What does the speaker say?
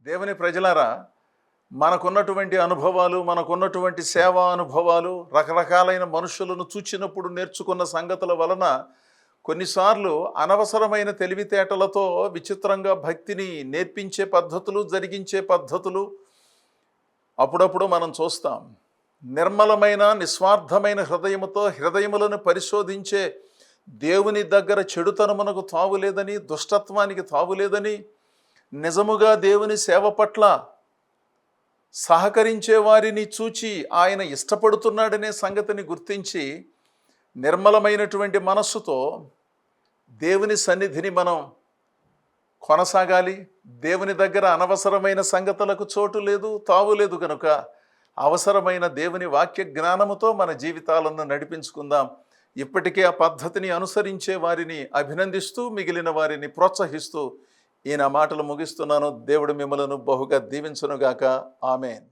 దేవుని ప్రజలారా, మనకున్నటువంటి అనుభవాలు, మనకున్నటువంటి సేవా అనుభవాలు, రకరకాలైన మనుషులను చూచినప్పుడు నేర్చుకున్న సంగతుల వలన కొన్నిసార్లు అనవసరమైన తెలివితేటలతో విచిత్రంగా భక్తిని నేర్పించే పద్ధతులు, జరిగించే పద్ధతులు అప్పుడప్పుడు మనం చూస్తాం. నిర్మలమైన, నిస్వార్థమైన హృదయముతో హృదయములను పరిశోధించే దేవుని దగ్గర చెడుతనమునకు తావులేదని, దుష్టత్వానికి తావులేదని, నిజముగా దేవుని సేవ పట్ల సహకరించే వారిని చూచి ఆయన ఇష్టపడుతున్నాడనే సంగతిని గుర్తించి నిర్మలమైనటువంటి మనస్సుతో దేవుని సన్నిధిని మనం కొనసాగాలి. దేవుని దగ్గర అనవసరమైన సంగతులకు చోటు లేదు, తావు లేదు. కనుక అవసరమైన దేవుని వాక్య జ్ఞానముతో మన జీవితాలను నడిపించుకుందాం. ఇప్పటికే ఆ పద్ధతిని అనుసరించే వారిని అభినందిస్తూ, మిగిలిన వారిని ప్రోత్సహిస్తూ ఈ నా మాటలు ముగిస్తున్నాను. దేవుడు మిమ్మలను బహుగా దీవించునుగాక. ఆమేన్.